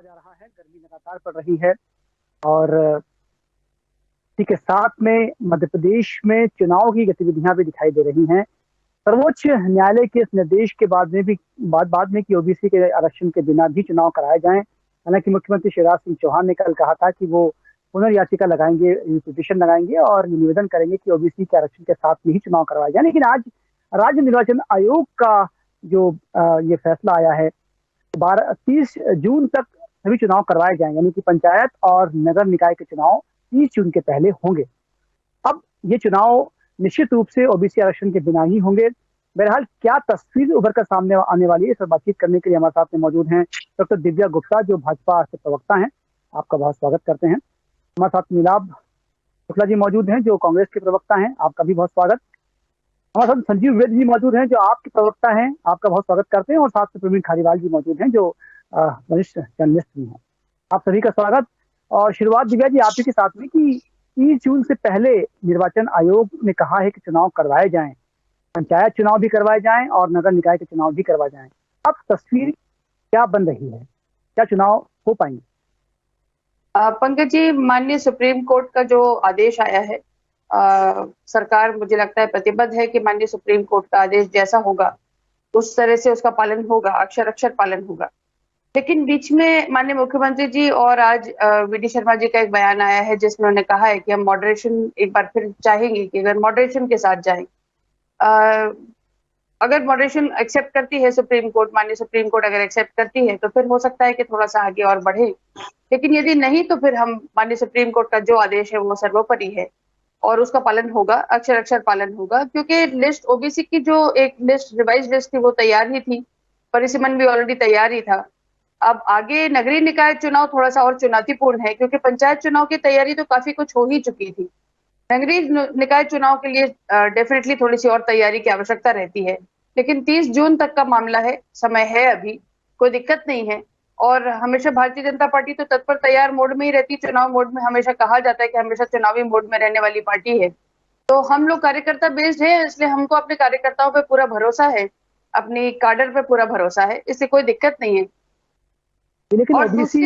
बढ़ता जा रहा है, गर्मी लगातार पड़ रही है और इसी के साथ में मध्य प्रदेश में चुनाव की गतिविधियां भी दिखाई दे रही हैं। सर्वोच्च न्यायालय के इस निर्देश के बाद में भी बाद में कि ओबीसी के आरक्षण के बिना भी चुनाव कराए जाएं। हालांकि मुख्यमंत्री शिवराज सिंह चौहान ने कल कहा था कि वो पुनर्याचिका लगाएंगे, पिटिशन लगाएंगे और निवेदन करेंगे कि ओबीसी के आरक्षण के साथ में ही चुनाव करवाए जाए। लेकिन आज राज्य निर्वाचन आयोग का जो ये फैसला आया है, 30 जून तक सभी चुनाव करवाए जाएंगे, यानी कि पंचायत और नगर निकाय के चुनाव 30 जून के पहले होंगे। अब ये चुनाव निश्चित रूप से ओबीसी आरक्षण के बिना ही होंगे। बहरहाल क्या तस्वीर उभर कर सामने आने वाली है, इस पर बातचीत करने के लिए हमारे साथ में मौजूद हैं डॉक्टर दिव्या गुप्ता, जो भाजपा से प्रवक्ता हैं। आपका बहुत स्वागत करते हैं। हमारे साथ मिलाप शुक्ला जी मौजूद हैं, जो कांग्रेस के प्रवक्ता हैं। आपका भी बहुत स्वागत। हमारे साथ संजीव वेद जी मौजूद हैं, जो आपके प्रवक्ता हैं। आपका बहुत स्वागत करते हैं। और साथ में प्रवीण खारीवाल जी मौजूद हैं, जो वरिष्ठ जर्नलिस्ट भी हैं। आप सभी का स्वागत। और शुरुआत दिव्या जी आप ही के साथ में कि 30 जून से पहले निर्वाचन आयोग ने कहा है कि चुनाव करवाए जाएं, पंचायत चुनाव भी करवाए जाएं और नगर निकाय के चुनाव भी करवाए जाएं। अब तस्वीर क्या बन रही है, क्या चुनाव हो पाएंगे? पंकज जी, माननीय सुप्रीम कोर्ट का जो आदेश आया है, सरकार मुझे लगता है प्रतिबद्ध है कि माननीय सुप्रीम कोर्ट का आदेश जैसा होगा उस तरह से उसका पालन होगा, अक्षर अक्षर पालन होगा। लेकिन बीच में माननीय मुख्यमंत्री जी और आज वीडी शर्मा जी का एक बयान आया है जिसमें उन्होंने कहा है कि हम मॉडरेशन एक बार फिर चाहेंगे कि अगर मॉडरेशन के साथ जाएं, अगर मॉडरेशन एक्सेप्ट करती है सुप्रीम कोर्ट, माननीय सुप्रीम कोर्ट अगर एक्सेप्ट करती है तो फिर हो सकता है कि थोड़ा सा आगे और बढ़े। लेकिन यदि नहीं तो फिर हम माननीय सुप्रीम कोर्ट का जो आदेश है वो सर्वोपरि है और उसका पालन होगा, अक्षर अक्षर पालन होगा। क्योंकि लिस्ट ओबीसी की जो एक लिस्ट रिवाइज लिस्ट थी वो तैयार ही थी, परिसीमन भी ऑलरेडी तैयार ही था। अब आगे नगरीय निकाय चुनाव थोड़ा सा और चुनौतीपूर्ण है क्योंकि पंचायत चुनाव की तैयारी तो काफी कुछ हो ही चुकी थी। नगरीय निकाय चुनाव के लिए डेफिनेटली थोड़ी सी और तैयारी की आवश्यकता रहती है। लेकिन 30 जून तक का मामला है, समय है, अभी कोई दिक्कत नहीं है। और हमेशा भारतीय जनता पार्टी तो तत्पर तैयार मोड में ही रहती, चुनाव मोड में। हमेशा कहा जाता है कि हमेशा चुनावी मोड में रहने वाली पार्टी है। तो हम लोग कार्यकर्ता बेस्ड है, इसलिए हमको अपने कार्यकर्ताओं पे पूरा भरोसा है, अपनी काडर पे पूरा भरोसा है, इससे कोई दिक्कत नहीं है। लेकिन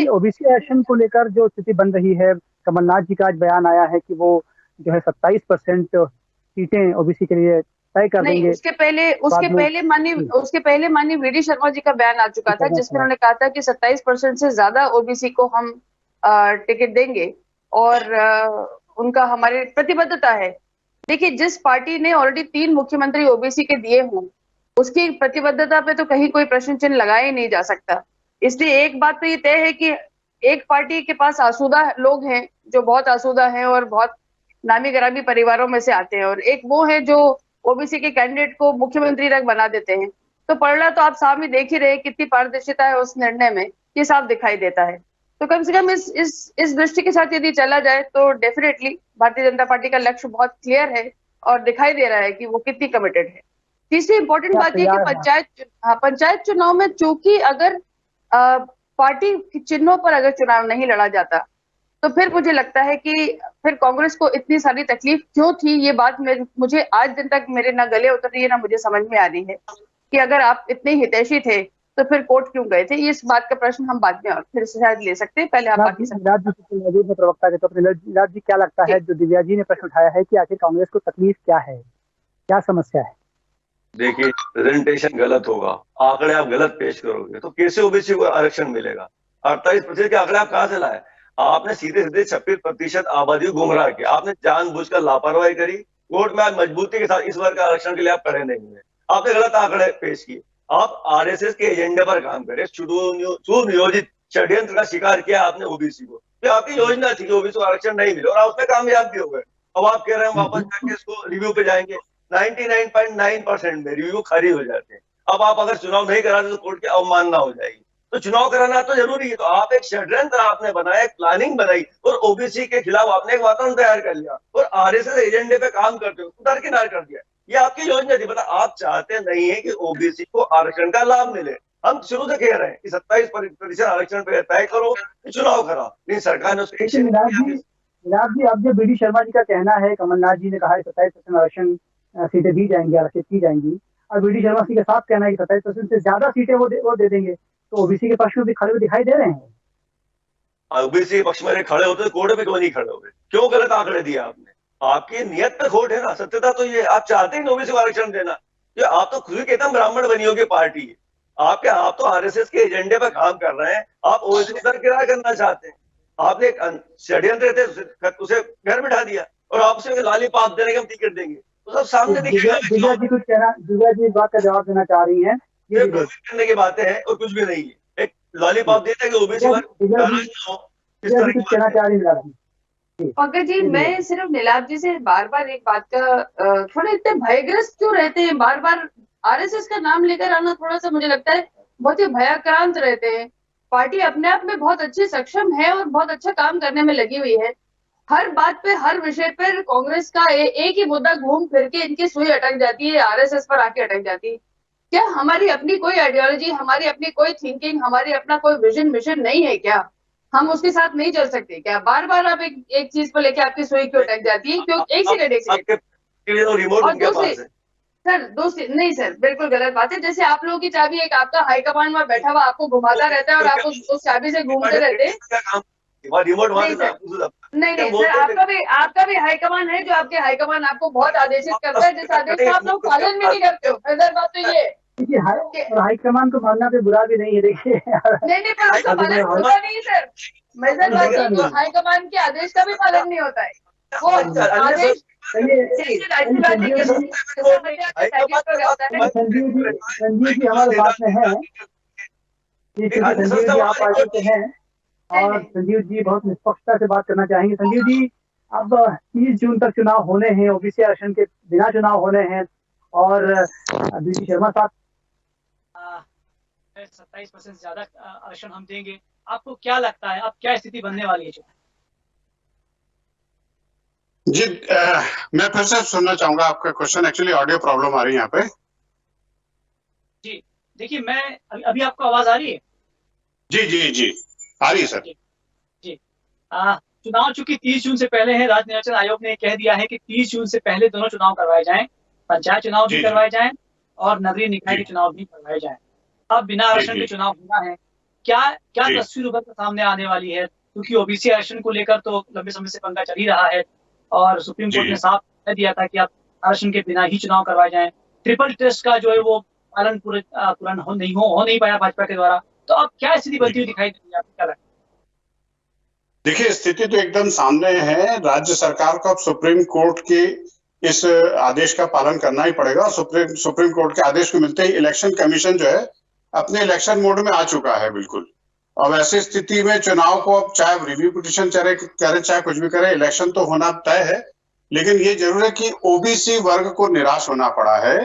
ओबीसी आरक्षण को लेकर जो स्थिति बन रही है, कमलनाथ जी का आज बयान आया है कि वो जो है 27% सीटें ओबीसी के लिए तय कर देंगे। उसके पहले माननीय वीडी शर्मा जी का बयान आ चुका था जिसमें उन्होंने कहा था कि 27% से ज्यादा ओबीसी को हम टिकट देंगे और उनका हमारी प्रतिबद्धता है। देखिए, जिस पार्टी ने ऑलरेडी 3 मुख्यमंत्री ओबीसी के दिए हों उसकी प्रतिबद्धता पे तो कहीं कोई प्रश्न चिन्ह लगाया ही नहीं जा सकता। इसलिए एक बात तो ये तय है कि एक पार्टी के पास आसूदा लोग हैं जो बहुत आसूदा हैं और बहुत नामी गिरामी परिवारों में से आते हैं, और एक वो है जो ओबीसी के कैंडिडेट को मुख्यमंत्री तक बना देते हैं। तो पड़ला तो आप सामने देख ही रहे कितनी पारदर्शिता है उस निर्णय में, ये साफ दिखाई देता है। तो कम से कम इस दृष्टि के साथ यदि चला जाए तो डेफिनेटली भारतीय जनता पार्टी का लक्ष्य बहुत क्लियर है और दिखाई दे रहा है कि वो कितनी कमिटेड है। तीसरी इंपॉर्टेंट बात यह कि पंचायत चुनाव में चूंकि अगर पार्टी चिन्हों पर अगर चुनाव नहीं लड़ा जाता तो फिर मुझे लगता है कि फिर कांग्रेस को इतनी सारी तकलीफ क्यों थी, ये बात मुझे आज दिन तक मेरे ना गले उतर रही है ना मुझे समझ में आ रही है कि अगर आप इतने हितैषी थे तो फिर कोर्ट क्यों गए थे। इस बात का प्रश्न हम बाद में और फिर से शायद ले सकते हैं। पहले आप बाकी प्रवक्ता के तौर पर नीलाद जी क्या लगता है, जो दिव्या जी ने प्रश्न उठाया है कि आखिर कांग्रेस को तकलीफ क्या है, क्या समस्या है? देखिए, प्रेजेंटेशन गलत होगा, आंकड़े आप गलत पेश करोगे तो कैसे ओबीसी को आरक्षण मिलेगा? 48% के आंकड़े आप कहां से लाए? आपने सीधे सीधे 26% आबादी को गुमराह किया। आपने जानबूझकर लापरवाही करी। कोर्ट में आज मजबूती के साथ इस वर्ग के आरक्षण के लिए आप खड़े नहीं हुए। आपने गलत आंकड़े पेश किए। आप आरएसएस के एजेंडे पर काम करे, सुनियोजित षड्यंत्र का शिकार किया आपने ओबीसी को। तो आपकी योजना थी कि ओबीसी को आरक्षण नहीं मिले और आप उसमें कामयाब भी हो गए। अब आप कह रहे हैं वापस जाके इसको रिव्यू पे जाएंगे। 99.9% में रिव्यू खारिज हो जाते हैं। अब आप अगर चुनाव नहीं कराते तो कोर्ट की अवमानना हो जाएगी। तो चुनाव कराना तो जरूरी है। तो आप एक षड्यंत्र आपने बनाया, एक प्लानिंग बनाई और ओबीसी के खिलाफ आपने एक वातावरण तैयार कर लिया और आरएसएस एजेंडे पे काम करते हो दरकिनार कर दिया। ये आपकी योजना थी। मतलब आप चाहते नहीं है कि ओबीसी को आरक्षण का लाभ मिले। हम शुरू से कह रहे हैं कि 27% आरक्षण पे तय करो, चुनाव कराओ, लेकिन सरकार ने उसको जी, अब जो बीडी शर्मा जी का कहना है, कमलनाथ जी ने कहा है 27% आरक्षण सीटें दी जाएंगी, आरक्षित की जाएंगी, और बीडी शर्मा जी का साफ कहना है कि 27% से ज्यादा सीटें वो दे देंगे, तो ओबीसी के पक्ष में भी खड़े हुए दिखाई दे रहे हैं। ओबीसी के पक्ष में खड़े होते तो कोर्ट में क्यों नहीं खड़े हुए? क्यों गलत आंकड़े दिए आपने? आपकी नियत में खोट है ना, सत्यता तो ये आप चाहते ही ओबीसी को आरक्षण देना। ये आप तो खुद ही कहते हैं ब्राह्मण बनियों की पार्टी है आप तो आरएसएस के एजेंडे पर काम कर रहे हैं, आप ओबीसी को दरकिरार करना चाहते हैं। आपने एक षड्यंत्र थे उसे घर बिठा दिया और आप उसे लॉलीपॉप देने के हम टिकट देंगे, तो सब सामने दिव्या जी कुछ कहना, दिव्या जी बात का जवाब देना चाह रही हैं। ये करने की बातें हैं और कुछ भी नहीं है। एक लॉलीपॉप देते कि ओबीसी कुछ कहना चाह रही है। पंकज जी, मैं सिर्फ नीलाभ जी से बार बार एक बात का, थोड़े इतने भयग्रस्त क्यों रहते हैं? बार बार आरएसएस का नाम लेकर आना थोड़ा सा मुझे लगता है बहुत ही भयाक्रांत रहते हैं। पार्टी अपने आप में बहुत अच्छी सक्षम है और बहुत अच्छा काम करने में लगी हुई है। हर बात पे, हर विषय पर कांग्रेस का एक ही मुद्दा घूम फिर के इनकी सुई अटक जाती है, आरएसएस पर आके अटक जाती है। क्या हमारी अपनी कोई आइडियोलॉजी, हमारी अपनी कोई थिंकिंग, हमारी अपना कोई विजन मिशन नहीं है क्या? हम उसके साथ नहीं चल सकते क्या? बार बार आप एक चीज को लेके आपकी सुई क्यों अटक जाती है? क्यों? एक सेकंड और दूसरी सर, नहीं सर, बिल्कुल गलत बात है। जैसे आप लोगों की चाबी एक आपका हाईकमांड में बैठा हुआ आपको घुमाता रहता है और आप उस चाबी से घूमते रहते हैं। नहीं सर, आपका भी हाईकमान है जो आपके हाईकमान आपको बहुत आदेशित करता है, जिस आदेश का आप लोग पालन भी नहीं करते हो। नजर बात तो ये हाईकमान को मानना पे बुरा भी नहीं है, देखिए। नहीं पर उसका पालन होता नहीं है सर। मेजर बात ये हाईकमान के आदेश का भी पालन नहीं होता है। वो आदेश संजीव जी हमारे साथ में है, संजीव जी आप पार्टी के हैं और संजीव जी बहुत निष्पक्षता से बात करना चाहेंगे। संजीव जी, अब 30 जून तक चुनाव होने हैं, ओबीसी आरक्षण के बिना चुनाव होने हैं और बीसी शर्मा साहब 27% ज्यादा आरक्षण हम देंगे। आपको क्या लगता है अब क्या स्थिति बनने वाली है? जी मैं फिर से सुनना चाहूंगा आपका क्वेश्चन। एक्चुअली ऑडियो प्रॉब्लम आ रही है यहाँ पे। जी देखिए, मैं अभी आपको आवाज आ रही है? जी जी जी आ रही है सर। जी चुनाव चूंकि 30 जून से पहले है, राज्य निर्वाचन आयोग ने कह दिया है कि 30 जून से पहले दोनों चुनाव करवाए जाएं, पंचायत चुनाव भी करवाए जाएं और नगरीय निकाय के चुनाव भी करवाए जाएं। अब बिना आरक्षण के चुनाव होना है। क्या तस्वीर उभर कर सामने आने वाली है? क्योंकि ओबीसी आरक्षण को लेकर तो लंबे समय से पंगा चल ही रहा है और सुप्रीम कोर्ट ने साफ कह दिया था कि आप आरक्षण के बिना ही चुनाव करवाए जाएं। ट्रिपल टेस्ट का जो है वो पालन पूर्ण हो नहीं पाया भाजपा के द्वारा। तो अब क्या स्थिति बनती हुई दिखाई दे रही है? आपको क्या लगता है? देखिए, स्थिति तो एकदम सामने है। राज्य सरकार को अब सुप्रीम कोर्ट के इस आदेश का पालन करना ही पड़ेगा। सुप्रीम कोर्ट के आदेश को मिलते ही इलेक्शन कमीशन जो है अपने इलेक्शन मोड में आ चुका है बिल्कुल। अब ऐसी स्थिति में चुनाव को अब चाहे रिव्यू पिटीशन करे चाहे कुछ भी करे, इलेक्शन तो होना तय है। लेकिन ये जरूर है कि ओबीसी वर्ग को निराश होना पड़ा है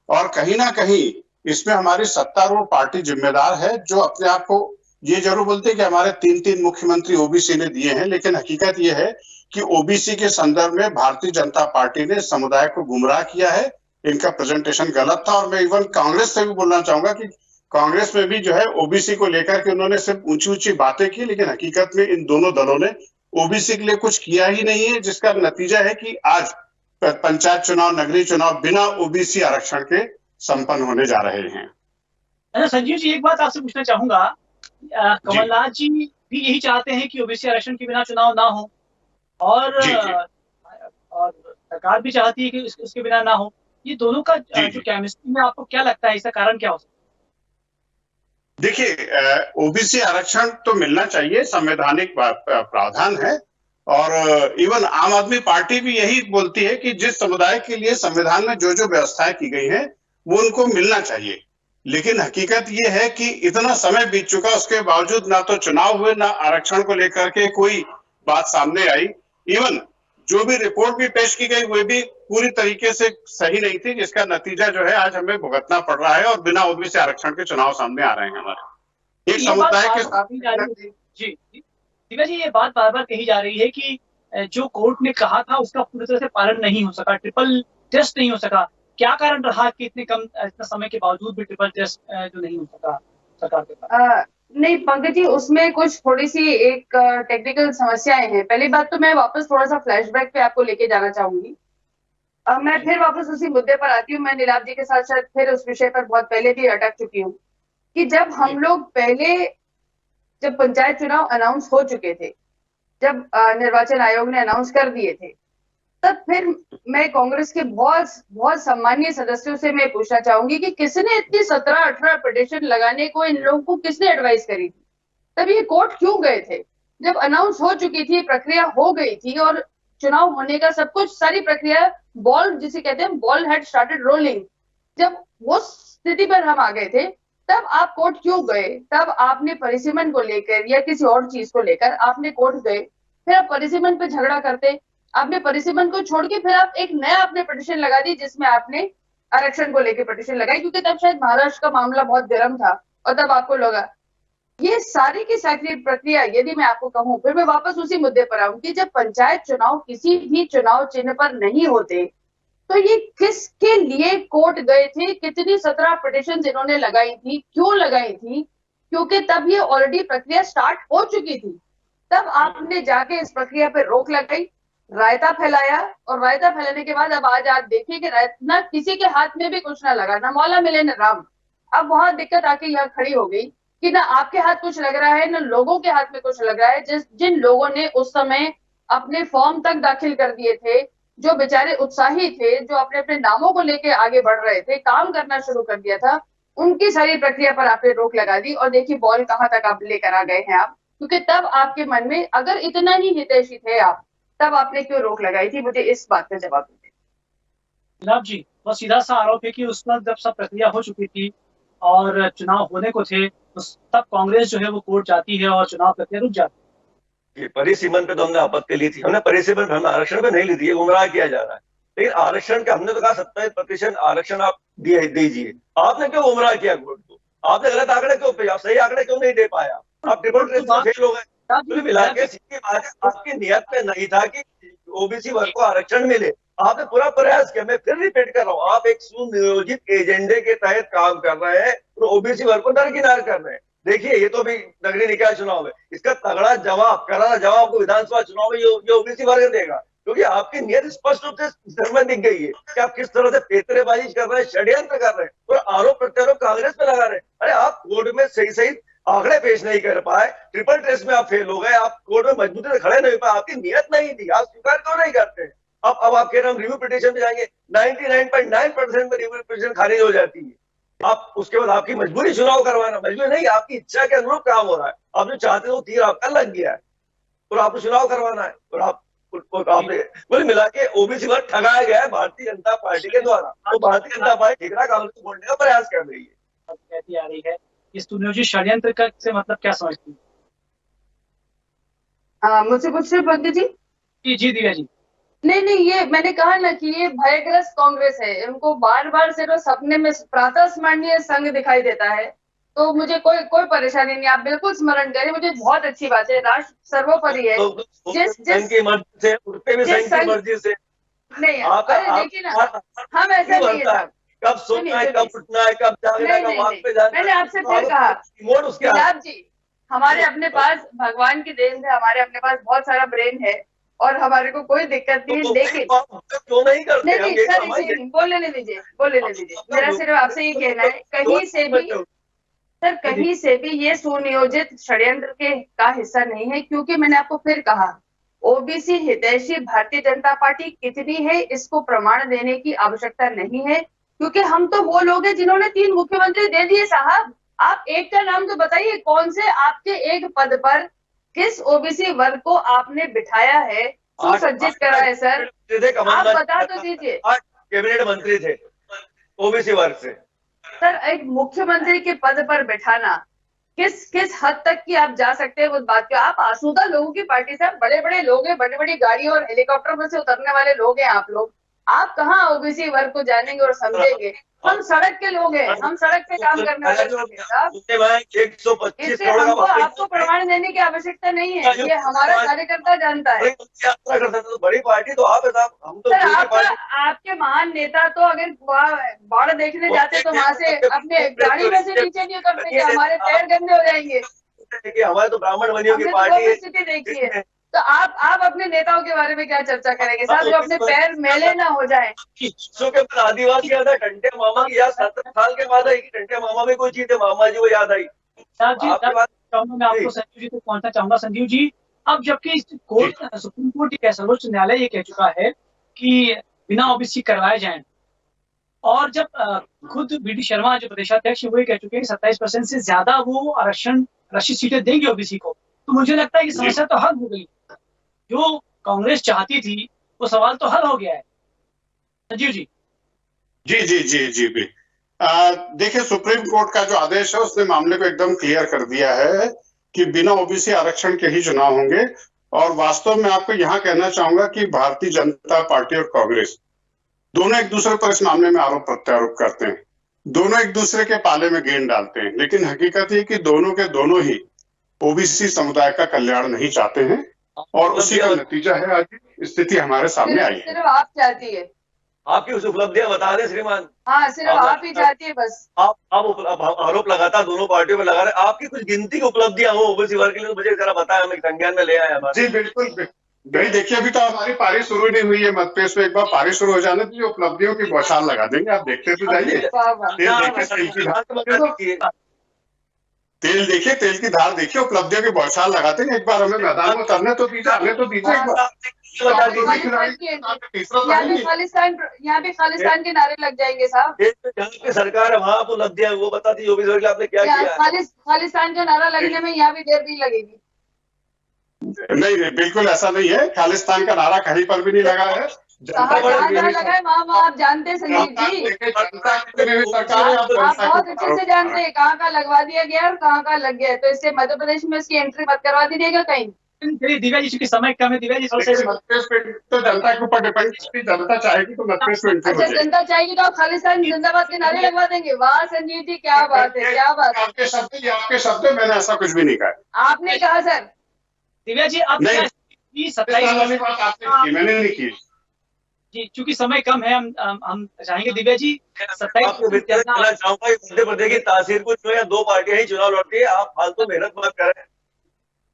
और कहीं ना कहीं इसमें हमारी सत्तारूढ़ पार्टी जिम्मेदार है, जो अपने आप को ये जरूर बोलते हैं कि हमारे 3 मुख्यमंत्री ओबीसी ने दिए हैं। लेकिन हकीकत ये है कि ओबीसी के संदर्भ में भारतीय जनता पार्टी ने समुदाय को गुमराह किया है। इनका प्रेजेंटेशन गलत था और मैं इवन कांग्रेस से भी बोलना चाहूंगा कि कांग्रेस में भी जो है ओबीसी को लेकर के उन्होंने सिर्फ ऊंची ऊंची बातें की, लेकिन हकीकत में इन दोनों दलों ने ओबीसी के लिए कुछ किया ही नहीं है, जिसका नतीजा है कि आज पंचायत चुनाव, नगरीय चुनाव बिना ओबीसी आरक्षण के संपन्न होने जा रहे हैं। अच्छा संजीव जी, एक बात आपसे पूछना चाहूंगा। कमलनाथ जी भी यही चाहते हैं कि ओबीसी आरक्षण के बिना चुनाव ना हो और सरकार भी चाहती है कि उसके बिना ना हो। ये दोनों का जो केमिस्ट्री में आपको क्या लगता है, इसका कारण क्या हो सकता है? देखिए, ओबीसी आरक्षण तो मिलना चाहिए, संवैधानिक प्रावधान है और इवन आम आदमी पार्टी भी यही बोलती है कि जिस समुदाय के लिए संविधान में जो जो व्यवस्थाएं की गई हैं वो उनको मिलना चाहिए। लेकिन हकीकत ये है कि इतना समय बीत चुका, उसके बावजूद ना तो चुनाव हुए, ना आरक्षण को लेकर के कोई बात सामने आई। इवन जो भी रिपोर्ट भी पेश की गई वो भी पूरी तरीके से सही नहीं थी, जिसका नतीजा जो है आज हमें भुगतना पड़ रहा है और बिना ओबीसी आरक्षण के चुनाव सामने आ रहे हैं हमारे एक समुदाय के साथ। जी दिव्या जी, ये बात बार बार कही जा रही है कि जो कोर्ट ने कहा था उसका पूरी तरह से पालन नहीं हो सका, ट्रिपल टेस्ट नहीं हो सका। क्या कारण रहा कि इतना समय के बावजूद भी ट्रिपल टेस्ट जो नहीं हो सका सरकार के पास? नहीं पंकज जी, उसमें कुछ थोड़ी सी एक टेक्निकल समस्याएं हैं। पहली बात तो मैं वापस थोड़ा सा फ्लैशबैक पे आपको लेके जाना चाहूंगी। मैं फिर वापस उसी मुद्दे पर आती हूँ। मैं नीलाभ जी के साथ शायद फिर उस विषय पर बहुत पहले भी अटक चुकी हूँ कि जब जब पंचायत चुनाव अनाउंस हो चुके थे, जब निर्वाचन आयोग ने अनाउंस कर दिए थे, तब फिर मैं कांग्रेस के बहुत बहुत सम्मानीय सदस्यों से मैं पूछना चाहूंगी कि किसने इतनी 17-18 पिटीशन लगाने को इन लोगों को किसने एडवाइस करी थी? तब ये कोर्ट क्यों गए थे? जब अनाउंस हो चुकी थी, प्रक्रिया हो गई थी और चुनाव होने का सब कुछ, सारी प्रक्रिया, बॉल जिसे कहते हैं, बॉल हैड स्टार्टेड रोलिंग, जब वो स्थिति पर हम आ गए थे, तब आप कोर्ट क्यों गए? तब आपने परिसीमन को लेकर या किसी और चीज को लेकर आपने कोर्ट गए, फिर आप परिसीमन पे झगड़ा करते, आपने परिसीमन को छोड़ के फिर आप एक नया आपने पिटीशन लगा दी जिसमें आपने आरक्षण को लेकर पिटीशन लगाई, क्योंकि तब शायद महाराष्ट्र का मामला बहुत गर्म था और तब आपको लगा। ये सारी की सारी प्रक्रिया, यदि मैं आपको कहूं, फिर मैं वापस उसी मुद्दे पर आऊं कि जब पंचायत चुनाव किसी भी चुनाव चिन्ह पर नहीं होते, तो ये किसके लिए कोर्ट गए थे? कितनी 17 पिटीशन इन्होंने लगाई थी? क्यों लगाई थी? क्योंकि तब ये ऑलरेडी प्रक्रिया स्टार्ट हो चुकी थी। तब आपने जाके इस प्रक्रिया पर रोक लगाई, रायता फैलाया, और रायता फैलाने के बाद अब आज आप देखिए कि ना किसी के हाथ में भी कुछ ना लगा, ना मौला मिले न राम। अब बहुत दिक्कत आके यहाँ खड़ी हो गई कि ना आपके हाथ कुछ लग रहा है, ना लोगों के हाथ में कुछ लग रहा है। जिन लोगों ने उस समय अपने फॉर्म तक दाखिल कर दिए थे, जो बेचारे उत्साही थे, जो अपने अपने नामों को लेके आगे बढ़ रहे थे, काम करना शुरू कर दिया था, उनकी सारी प्रक्रिया पर आपने रोक लगा दी। और देखिए बॉल कहाँ तक आप लेकर आ गए हैं आप, क्योंकि तब आपके मन में अगर इतना ही हितैषी थे आप, तब आपने क्यों रोक लगाई थी? मुझे इस बात का जवाब दीजिए। जनाब जी, बहुत सीधा सा आरोप है कि उस वक्त जब सब प्रक्रिया हो चुकी थी और चुनाव होने को थे, तब कांग्रेस जो है वो कोर्ट जाती है और चुनाव प्रक्रिया रुक जाती है। परिसीमन पे तो हमने आपत्ति ली थी, हमने परिसीमन पे, हमने आरक्षण पे नहीं ली थी, गुमराह किया जा रहा है। लेकिन आरक्षण के हमने तो कहा 27% आरक्षण आप दीजिए, आपने क्यों गुमराह किया कोर्ट को? आपने गलत आंकड़े क्यों पे, आप सही आंकड़े क्यों नहीं दे पाया? आप ट्रिपल ट्रेस में फेल हो गए। मिला के सीधी बात है, आपकी नियत में नहीं था कि ओबीसी वर्ग को आरक्षण मिले, आपने पूरा प्रयास किया। मैं फिर रिपीट कर रहा हूँ, आप एक सुनियोजित एजेंडे के तहत काम कर रहे हैं और ओबीसी वर्ग को दरकिनार कर रहे हैं। देखिए ये तो भी नगरीय निकाय चुनाव है, इसका तगड़ा जवाब, करारा जवाब आपको विधानसभा चुनाव में ये ओबीसी वर्ग देगा, क्योंकि आपकी नियत स्पष्ट रूप से में दिख गई है कि आप किस तरह से पेतरेबाजी कर रहे हैं, षड्यंत्र कर रहे हैं और आरोप प्रत्यारोप कांग्रेस पे लगा रहे हैं। अरे आप कोर्ट में सही सही आंकड़े पेश नहीं कर पाए, ट्रिपल टेस्ट में आप फेल हो गए, आप कोर्ट में मजबूती से खड़े नहीं पाए, आपकी नियत नहीं थी, आप स्वीकार क्यों नहीं करते हैं? अब आप कह रहे हैं रिव्यू पिटीशन पे जाएंगे, 99.9% में रिव्यू पिटीशन खारिज हो जाती है। आप उसके बाद आपकी मजबूरी चुनाव करवाना, मजबूरी नहीं, आपकी इच्छा के अनुरूप काम हो रहा है, आप जो चाहते हो तीर आपका लग गया है और आपको चुनाव करवाना है। और आपने कुल मिला के ओबीसी वर्ग ठगाया गया है भारतीय जनता पार्टी के द्वारा, तो भारतीय जनता पार्टी ठिकरा कांग्रेस को बोलने का प्रयास कर रही है, कहती आ रही है। इस सुनियोजित षड्यंत्र का से मतलब क्या समझती है? मुझसे पूछ रहे पंकज जी? जी दिव्या जी। नहीं, ये मैंने कहा ना कि ये भयग्रस्त कांग्रेस है, उनको बार बार सिर्फ सपने में प्रातः स्मरणीय संघ दिखाई देता है, तो मुझे कोई परेशानी नहीं, आप बिल्कुल स्मरण करें, मुझे बहुत अच्छी बात है, राष्ट्र सर्वोपरि है। जिस मर्जी से उठते भी की मर्जी से नहीं, अरे देखिए ना, हम ऐसा नहीं है, कब सोना है, कब उठना है, कब जागना है, कब पे जाना है। मैंने आपसे फिर कहा गुलाब जी, हमारे अपने पास भगवान की देन से हमारे अपने पास बहुत सारा ब्रेन है और हमारे को कोई दिक्कत नहीं, लेकिन क्यों नहीं करते? नहीं सर, बोलने दीजिए। मेरा सिर्फ आपसे ये कहना है, कहीं से भी ये सुनियोजित षड्यंत्र का हिस्सा नहीं है, क्योंकि मैंने आपको फिर कहा, ओबीसी हितैषी भारतीय जनता पार्टी कितनी है इसको प्रमाण देने की आवश्यकता नहीं है, क्योंकि हम तो वो लोग हैं जिन्होंने 3 मुख्यमंत्री दे दिए साहब। आप एक का नाम तो बताइए, कौन से आपके एक पद पर किस ओबीसी वर्ग को आपने बिठाया है, सुसज्जित करा है सर? आप बता तो दीजिए। कैबिनेट मंत्री थे ओबीसी वर्ग से। सर एक मुख्यमंत्री के पद पर बिठाना किस हद तक की आप जा सकते हैं उस बात के? आप आसूदा लोगों की पार्टी से, बड़े बड़े लोग हैं, बड़ी बड़ी गाड़ियों और हेलीकॉप्टर में से उतरने वाले लोग हैं आप लोग, आप कहाँ ओबीसी वर्ग को जानेंगे और समझेंगे? हम सड़क के लोग हैं, हम सड़क पे काम करने वाले लोग हैं साहब। 125 हमको आपको प्रमाण देने की आवश्यकता नहीं है, ये हमारा कार्यकर्ता जानता है। यात्रा करता तो बड़ी पार्टी तो आप है साहब, हम तो सर आपके महान नेता तो अगर बाढ़ देखने जाते तो वहां से अपने गाड़ी में से नीचे नहीं उतरते, हमारे पैर गंदे हो जाएंगे। हमारे तो ब्राह्मण बनियों की पार्टी स्थिति देखिए, तो आप अपने नेताओं के बारे में क्या चर्चा करेंगे साहब, जो अपने पैर मैले ना हो जाए? के आदिवासी याद है, घंटे मामा की याद 70 साल के बाद आई, घंटे मामा में कोई चीज है, मामा जी वो याद आई। चाहूंगा, मैं आपको संजीव जी तक पहुंचना चाहूंगा। संजीव जी, अब जबकि सुप्रीम कोर्ट सर्वोच्च न्यायालय ये कह चुका है कि बिना ओबीसी करवाए जाएं, और जब खुद बी डी शर्मा जो प्रदेशाध्यक्ष वो ये कह चुके हैं कि 27% से ज्यादा वो आरक्षित सीटें देंगे ओबीसी को, तो मुझे लगता है कि समस्या तो हल हो गई। जो कांग्रेस चाहती थी वो सवाल तो हल हो गया है। संजीव जी। जी जी जी जी भी देखिए, सुप्रीम कोर्ट का जो आदेश है उसने मामले को एकदम क्लियर कर दिया है कि बिना ओबीसी आरक्षण के ही चुनाव होंगे। और वास्तव में आपको यहाँ कहना चाहूंगा कि भारतीय जनता पार्टी और कांग्रेस दोनों एक दूसरे पर इस मामले में आरोप प्रत्यारोप करते हैं, दोनों एक दूसरे के पाले में गेंद डालते हैं, लेकिन हकीकत है कि दोनों के दोनों ही ओबीसी समुदाय का कल्याण नहीं चाहते हैं, और उसी का नतीजा है आज स्थिति हमारे सामने आई है। सिर्फ आप चाहती है, आपकी उस उपलब्धियां बता दें श्रीमान। हाँ, सिर्फ आप ही चाहती है बस। आप आरोप लगातार दोनों पार्टियों में लगा रहे, आपकी कुछ गिनती की उपलब्धियां हो ओबीसी वर्ग के लिए, तो मुझे जरा बताएं, हम एक संज्ञान में ले आए। जी बिल्कुल नहीं, देखिए अभी तो हमारी पारी शुरू नहीं हुई है मतपेश में, एक बार पारी शुरू हो जाने तो उपलब्धियों की बौछार लगा देंगे, आप देखते तो जाइए। तेल देखिए, तेल की धार देखिए, उपलब्धियों की बौछार लगाते हैं। एक बार हमें मैदान में उतरने तो दीजिए, हमें तो दीजिए एक बार। यहाँ पे खालिस्तान के नारे लग जाएंगे साहब। जहाँ की सरकार है वहाँ उपलब्धियां वो बताती ओबीसी वर्ग आपने क्या किया। खालिस्तान का नारा लगने में यहाँ भी देर नहीं लगेगी। नहीं नहीं, बिल्कुल ऐसा नहीं है, खालिस्तान का नारा कहीं पर भी नहीं लगा है। जहाँ लगा है वहाँ आप जानते हैं संजीव जी, आप बहुत अच्छे से जानते हैं कहाँ का लगवा दिया गया और कहाँ का लग गया है। तो इससे मध्य प्रदेश में इसकी एंट्री मत करवा दीजिएगा कहीं। दिव्या जी, चूंकि समय कम है, दिव्या जी तो जनता के ऊपर डिपेंड, जनता चाहेगी तो मतपेश में एंट्री हो जाएगी। जनता चाहेगी तो आप खालिस्तान जिंदाबाद के नारे लगवा देंगे। वाह संजीव जी, क्या बात है, क्या बात है। आपके शब्द, मैंने ऐसा कुछ भी नहीं कहा। आपने कहा सर। दिव्या जी, आप 27 वाली बात आपने की, मैंने नहीं की जी। चूंकि समय कम है, हम चाहेंगे दिव्या जी 27 चाहूंगा मध्य प्रदेश की तासीर को जो है, दो पार्टियां ही चुनाव लड़ती है, आप फालतू मेहनत मत करें।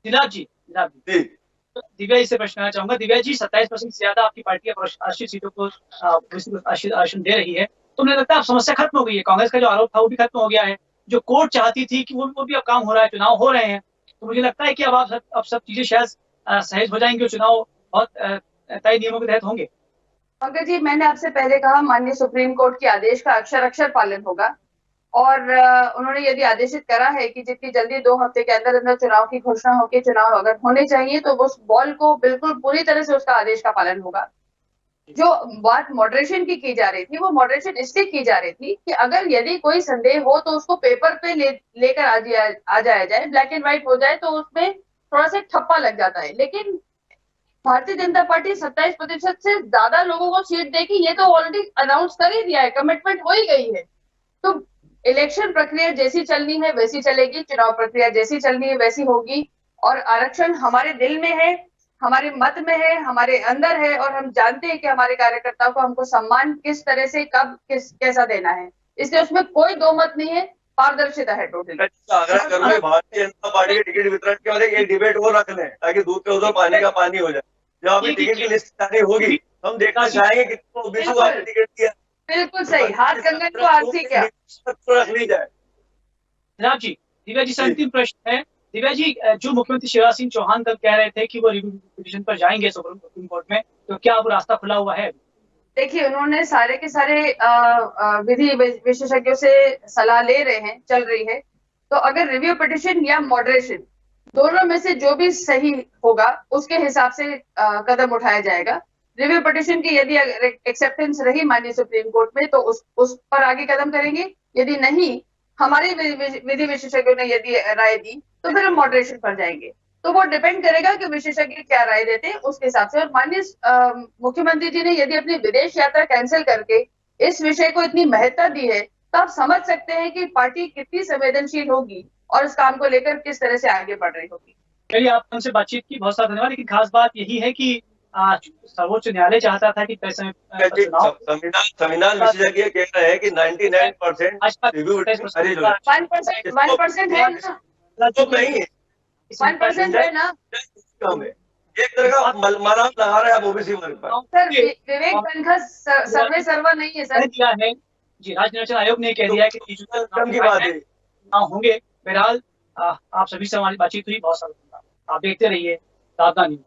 दिलाब जी दिव्या जी से प्रश्न करना चाहूंगा। दिव्या जी, 27% से ज्यादा आपकी पार्टी आरक्षित सीटों को आरक्षण दे रही है, तो मुझे लगता है अब समस्या खत्म हो गई है। कांग्रेस का जो आरोप था वो भी खत्म हो गया है, जो कोर्ट चाहती थी कि वो भी अब काम हो रहा है, चुनाव हो रहे हैं। तो मुझे लगता है कि अब सब चीजें शायद सहज हो जाएंगी और चुनाव बहुत तय नियमों के तहत होंगे। पंकज जी, मैंने आपसे पहले कहा माननीय सुप्रीम कोर्ट के आदेश का अक्षर अक्षर पालन होगा, और उन्होंने यदि आदेशित करा है कि जितनी जल्दी 2 हफ्ते के अंदर अंदर चुनाव की घोषणा होकर चुनाव अगर होने चाहिए तो उस बॉल को बिल्कुल पूरी तरह से उसका आदेश का पालन होगा। जो बात मॉडरेशन की जा रही थी, वो मॉडरेशन इसलिए की जा रही थी कि अगर यदि कोई संदेह हो तो उसको पेपर पे लेकर आ जाया जाए, ब्लैक एंड व्हाइट हो जाए, तो उसमें थोड़ा सा ठप्पा लग जाता है। लेकिन भारतीय जनता पार्टी 27% से ज्यादा लोगों को सीट देगी, ये तो ऑलरेडी अनाउंस कर ही दिया है, कमिटमेंट हो ही गई है। तो इलेक्शन प्रक्रिया जैसी चलनी है वैसी चलेगी, चुनाव प्रक्रिया जैसी चलनी है वैसी होगी, और आरक्षण हमारे दिल में है, हमारे मत में है, हमारे अंदर है, और हम जानते हैं कि हमारे कार्यकर्ताओं को हमको सम्मान किस तरह से कब कैसा देना है, इसलिए उसमें कोई दो मत नहीं है, पारदर्शिता है टोटल। आग्रह करूंगा भारतीय जनता पार्टी के टिकट वितरण के बाद एक डिबेट और रख लें, ताकि दूध के उधर पानी का पानी हो जाए। जब अभी टिकट की लिस्ट जारी होगी हम देखना चाहेंगे कितने ओबीसी को आपने टिकट दिया। बिल्कुल सही, हाथ कंगन को आरती क्या रख ली जाए। जनाब जी, दिव्या जी से अंतिम प्रश्न है। दिव्या जी, जो मुख्यमंत्री शिवराज सिंह चौहान कल कह रहे थे कि वो रिव्यू पिटीशन पर जाएंगे सुप्रीम कोर्ट में, तो क्या अब रास्ता खुला हुआ है? देखिए, उन्होंने सारे के सारे विधि विशेषज्ञों से सलाह ले रहे हैं, चल रही है। तो अगर रिव्यू पिटीशन या मॉडरेशन दोनों में से जो भी सही होगा उसके हिसाब से कदम उठाया जाएगा। रिव्यू पिटीशन की यदि एक्सेप्टेंस रही माननीय सुप्रीम कोर्ट में तो उस पर आगे कदम करेंगे, यदि नहीं, हमारे विधि विशेषज्ञों ने यदि राय दी तो फिर हम मॉडरेशन पर जाएंगे। तो वो डिपेंड करेगा कि विशेषज्ञ क्या राय देते हैं उसके हिसाब से। और माननीय मुख्यमंत्री जी ने यदि अपनी विदेश यात्रा कैंसिल करके इस विषय को इतनी महत्ता दी है, तो आप समझ सकते हैं कि पार्टी कितनी संवेदनशील होगी और इस काम को लेकर किस तरह से आगे बढ़ रही होगी। चलिए, आप हमसे बातचीत की, बहुत सारा धन्यवाद। लेकिन खास बात यही है कि सर्वोच्च न्यायालय चाहता था कि संविधान विशेषज्ञ कह रहे हैं कि 99% 1% है ना, 1% है ना, एक तरह का मलाम लगा रहे हैं आप ओबीसी वर्ग पर। सर विवेक तनखा सर्वे सर्वा नहीं है सर। जी, राज्य निर्वाचन आयोग ने कह दिया है कि की बात है होंगे। बहरहाल आप सभी से हमारी बातचीत हुई, बहुत सारा धन्यवाद। आप देखते रहिए सावधानी।